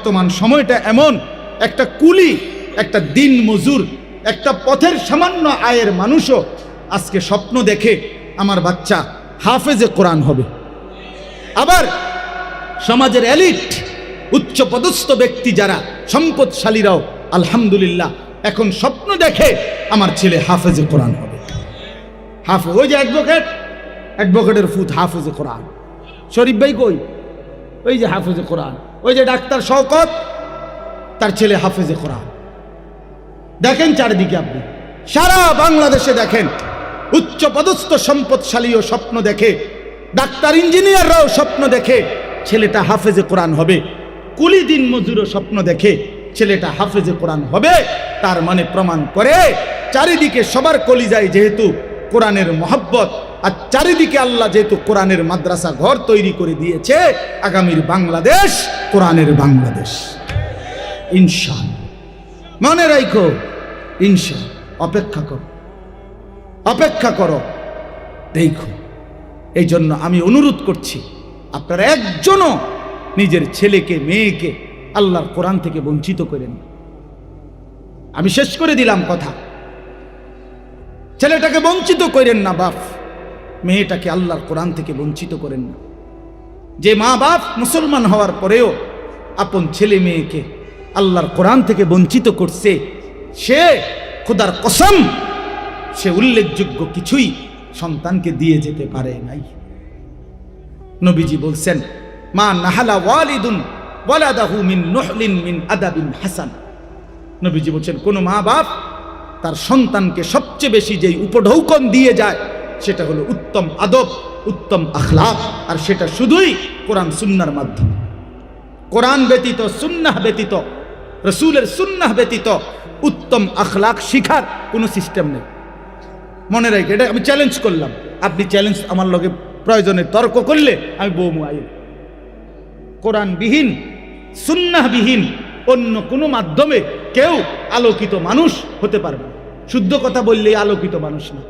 বর্তমান সময়টা এমন, একটা কুলি, একটা দিন মজুর, একটা পথের সামান্য আয়ের মানুষও আজকে স্বপ্ন দেখে আমার বাচ্চা হাফেজে কোরআন হবে। আবার সমাজের এলিট, উচ্চপদস্থ ব্যক্তি যারা, সম্পদশালীরাও আলহামদুলিল্লাহ এখন স্বপ্ন দেখে আমার ছেলে হাফেজে কোরআন হবে। হাফেজ, ওই যে অ্যাডভোকেটের ফুত হাফেজে কোরআন, শরীফ ভাই কই, ওই যে হাফেজে কোরআন, ওই যে ডাক্তার শওকত, তার ছেলে হাফেজে কোরআন। দেখেন চারিদিকে, আপনি সারা বাংলাদেশে দেখেন, উচ্চপদস্থ সম্পদশালীও স্বপ্ন দেখে, ডাক্তার ইঞ্জিনিয়াররাও স্বপ্ন দেখে ছেলেটা হাফেজে কোরআন হবে, কুলি দিন মজুরও স্বপ্ন দেখে ছেলেটা হাফেজে কোরআন হবে। তার মানে প্রমাণ করে চারিদিকে সবার কলিজায় যেহেতু কোরআনের মহব্বত, আর চারিদিকে আল্লাহ যেহেতু কোরআনের মাদ্রাসা ঘর তৈরি করে দিয়েছে, আগামীর বাংলাদেশ কোরআনের বাংলাদেশ ইনশাআল্লাহ। মনে রাখো, ইনশাআল্লাহ। অপেক্ষা করো, দেখো। এই জন্য আমি অনুরোধ করছি, আপনারা একজনও নিজের ছেলেকে মেয়েকে আল্লাহর কোরআন থেকে বঞ্চিত করেন না। আমি শেষ করে দিলাম কথা, ছেলেটাকে বঞ্চিত করেন না বাপ, মেয়েটাকে আল্লাহর কোরআন থেকে বঞ্চিত করেন না। যে মা বাপ মুসলমান হওয়ার পরেও আপন ছেলে মেয়েকে আল্লাহর কোরআন থেকে বঞ্চিত করছে, সে খোদার কসম, সে উল্লেখযোগ্য কিছুই সন্তানকে দিয়ে যেতে পারে নাই। নবীজি বলছেন, মা নাহালা ওয়ালিদুন ওয়ালাদাহু মিন নুহলিন মিন আদাবিন হাসান। নবীজি বলছেন, কোন মা বাপ তার সন্তানকে সবচেয়ে বেশি যেই উপঢৌকন দিয়ে যায় সেটা হলো উত্তম আদব, উত্তম আখলাক, আর সেটা শুধুই কোরআন সুন্নাহর মাধ্যমে। কোরআন ব্যতীত, সুন্নাহ ব্যতীত, রাসূলের সুন্নাহ ব্যতীত উত্তম আখলাক শিখার কোনো সিস্টেম নেই। মনে রাখে, এটা আমি চ্যালেঞ্জ করলাম। আপনি চ্যালেঞ্জ আমার লগে প্রয়োজনে তর্ক করলে আমি বৌমু আইল। কোরআনবিহীন, সুন্নাহবিহীন অন্য কোনো মাধ্যমে কেউ আলোকিত মানুষ হতে পারবে না। শুদ্ধ কথা বললেই আলোকিত মানুষ না।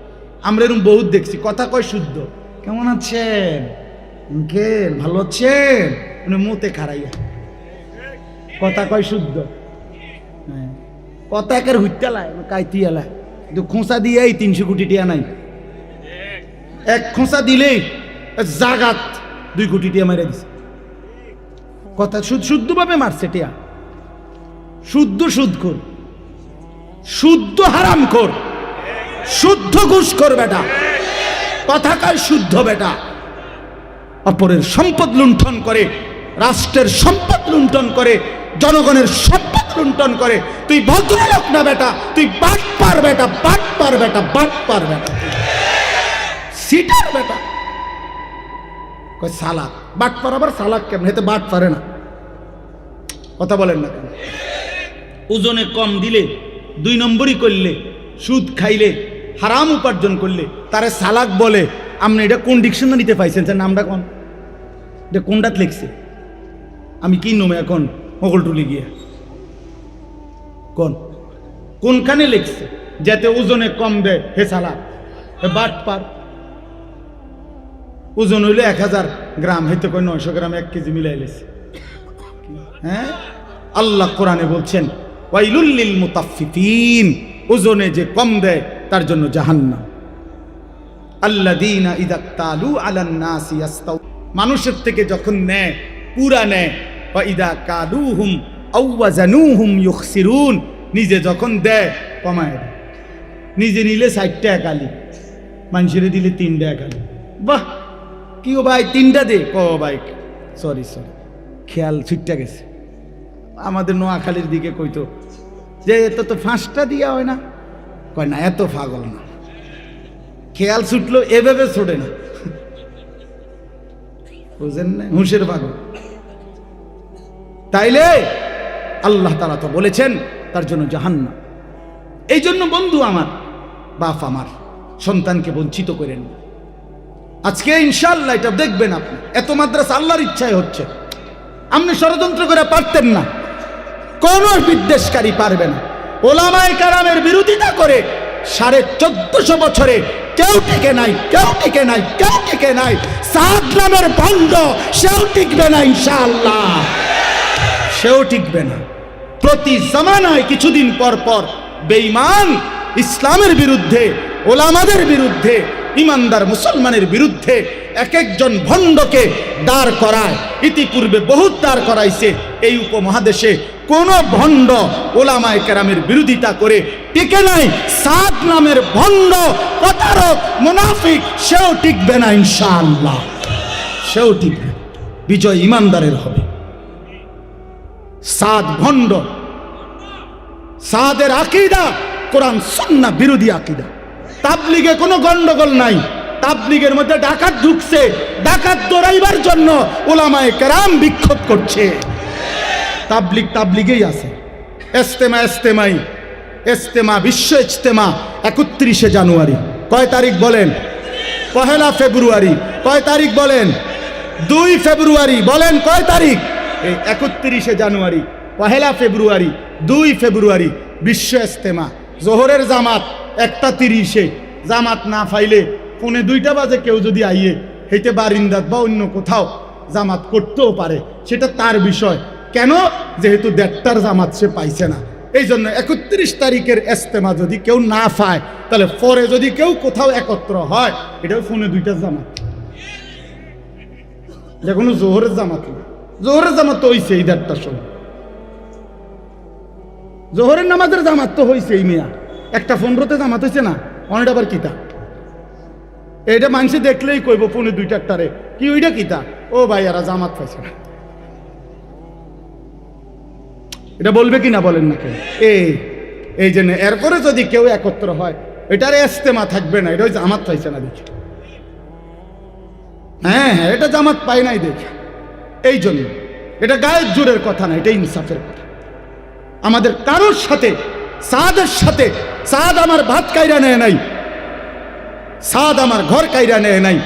আমরা এরকম বহুত দেখছি, কথা কয় শুদ্ধ, কেমন আছেন, ভালো আছেন, মানে মুতে খারাইয়া কথা কয় শুদ্ধ, কথা একের হুইটালায় কাইতিয়ালায়, কিন্তু খোঁচা দিয়ে 300 কোটি টিয়া নাই, এক খোঁচা দিলেই জাগাত 2 কোটি টিয়া মেরে দিছে। কথা শুদ্ধভাবে মারছে টিয়া, শুদ্ধ সুদখোর, শুদ্ধ হারামখোর, শুদ্ধ ঘুষখোর বেটা, কথা কয় শুদ্ধ বেটা, অপরের সম্পদ লুণ্ঠন করে, রাষ্ট্রের সম্পদ লুণ্ঠন করে, জনগণের সম্পদ লুণ্ঠন করে। তুই ভদ্রলোক না বেটা, তুই বাটপার বেটা, বাটপার বেটা, বাটপার বেটা, সিটার বেটা। কয় সালাক, বাটপার আবার সালাক কেমন, হেতে বাট পারে না, কথা বলেন না কেন? ওজনে কম দিলে, 2 নম্বরই করলে, সুদ খাইলে, হারাম উপার্জন করলে তারে সালাক বলে। আপনি এটা কোন ডিকশনারিতে পাইছেন? স্যার নামটা কোন, এটা কোনটাত লিখছে? আমি কি নমে এখন মোগলটুলি গিয়ে কোনখানে লিখছে যাতে ওজনে কম দেয় হে সালাক, হে বাট পার। ওজন হইলে 1000 গ্রাম, হইতে কয় 900 গ্রাম 1 কেজি মিলাই লেছে। হ্যাঁ, আল্লাহ কোরআনে বলছেন, ওয়াইলুল লিল মুতাফফিফিন, ওজনে যে কম দেয় তার জন্য জাহান্নাম। আল্লাযীনা ইযা তালু আলান নাসি ইয়াস্তাউ, মানুষের থেকে যখন নেয় পুরা নেয়, ওয়া ইযা কালুহুম আও ওয়াজানুহুম ইউখসিরুন, নিজে যখন দেয় কমায় দেয়। নিজে নিলে 60 টাকা কালি, মানুষের দিলে 3 টাকা কালি। বাহ, কি ও ভাই 3টা দে, ক ভাই সরি খেয়াল ছুটটা গেছে। আমাদের নোয়াখালীর দিকে কইতো যে এত তো 5টা দিয়া হয় না, কয় না এত পাগল না, খেয়াল ছুটলো এভাবে ছোটে না, বুঝেন না, হুঁশের পাগল। তাইলে আল্লাহ তাআলা তো বলেছেন তার জন্য জাহান্নাম। এই জন্য বন্ধু আমার, বাপ আমার, সন্তানকে বঞ্চিত করেন না। আজকে ইনশাআল্লাহ এটা দেখবেন আপনি, এত মাদ্রাসা আল্লাহর ইচ্ছায় হচ্ছে। আপনি ষড়যন্ত্র করে পারতেন না, কোন বিদ্বেষকারী পারবে না। ওলামায়ে কেরামের বিরোধিতা করে 1450 বছরে কেউ টিকে নাই, কেউ টিকে নাই, কেউ টিকে নাই। সাদ নামের ভণ্ড সেও টিকবে না ইনশাআল্লাহ, সেও টিকবে না। প্রতি জামানায় কিছুদিন পর পর বেঈমান ইসলামের বিরুদ্ধে, ওলামাদের বিরুদ্ধে, ইমানদার মুসলমানের বিরুদ্ধে এক একজন ভণ্ডকে দাঁড় করায়। ইতিপূর্বে বহুত দাঁড় করাইছে। এই উপমহাদেশে কোন ভণ্ড ওলামায়ে কেরামের বিরোধিতা করে টিকে নাই। সাদ নামের ভণ্ড, প্রতারক, মুনাফিক সেও টিকবে না ইনশাআল্লাহ, সেও টিকবে। বিজয় ইমানদারের হবে। সাদ ভণ্ড, সাদের আকীদা কোরআন সুন্নাহ বিরোধী আকীদা। তাবলীগে কোনো গন্ডগোল নাই। তাবলীগের মধ্যে ডাকাত ঢুকছে, ডাকাত দৌড়াইবার জন্য উলামায়ে কেরাম বিক্ষোভ করছে। তাবলীগেই আছে। ইজতেমা বিশ্ব ইজতেমা 31শে জানুয়ারি। কয় তারিখ বলেন? 1 ফেব্রুয়ারি। কয় তারিখ বলেন? 2 ফেব্রুয়ারি। বলেন কয় তারিখ? এই 31শে জানুয়ারি, 1 ফেব্রুয়ারি, 2 ফেব্রুয়ারি বিশ্ব ইজতেমা। জোহরের জামাত 1:30-এ। জামাত না পাইলে 1:45 বাজে কেউ যদি আইয়ে হেঁটে বারিন্দাত বা অন্য কোথাও জামাত করতেও পারে, সেটা তার বিষয়। কেন? যেহেতু 1:30টার জামাত সে পাইছে না। এই জন্য 31 তারিখের ইজতেমা যদি কেউ না পায়, তাহলে পরে যদি কেউ কোথাও একত্র হয়, এটাও 1:45টার জামাত। এটা কোনো জোহরের জামাত না। জোহরের জামাত তো হয়েছে এই 1:30টার সময়। জোহরের নামাজের জামাত তো হয়েছে এই মিয়া 1:15-তে জামাত হয়েছে না। অনেক আবার কিতা এটা মানুষ দেখলেই কইব 1:45-টারে কি ওইটা কিতা। ও ভাই এরা জামাত পাইছে না, এটা বলবে কিনা বলেন না কেন? এই জন্য এরপরে যদি কেউ একত্র হয়, এটার ইজতেমা থাকবে না, এটা জামাত পাইছে না দেখি। হ্যাঁ, এটা জামাত পায় নাই দেখি। এই জন্য এটা গায়ের জোরের কথা না, এটা ইনসাফের কথা। আমাদের কারোর সাথে, সাদের সাথে, সাদ আমার ভাত কাইরা নেয় নাই, সাদ আমার ঘর কাইরা নেয় নাই,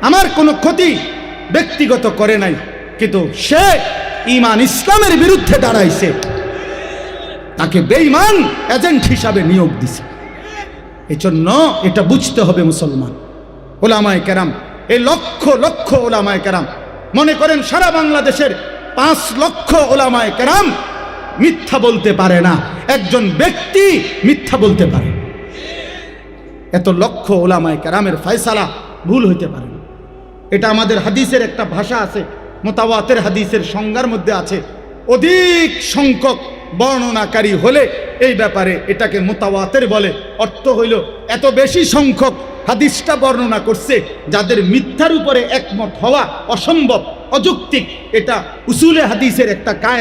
আমার কোনো ক্ষতি ব্যক্তিগত করে নাই, কিন্তু সে ঈমান ইসলামের বিরুদ্ধে দাঁড়াইছে, তাকে বেঈমান এজেন্ট হিসাবে নিয়োগ দিছে। এজন্য এটা বুঝতে হবে মুসলমান। ওলামায়ে কেরাম, এই লক্ষ লক্ষ ওলামায়ে কেরাম, মনে করেন সারা বাংলাদেশের 5 লক্ষ ওলামায়ে কেরাম মিথ্যা বলতে পারে না, একজন ব্যক্তি মিথ্যা বলতে পারে। এত লক্ষ ওলামায়ে কেরামের ফয়সালা ভুল হইতে পারে না। এটা আমাদের হাদিসের একটা ভাষা আছে, মুতাওয়াতির হাদিসের সংজ্ঞার মধ্যে আছে। অধিক সংখ্যক বর্ণনাকারী হলে এই ব্যাপারে এটাকে মুতাওয়াতির বলে। অর্থ হইল এত বেশি সংখ্যক হাদিসটা বর্ণনা করছে যাদের মিথ্যার উপরে একমত হওয়া অসম্ভব, অযৌক্তিক। এটা উসুলে হাদিসের একটা কায়দা।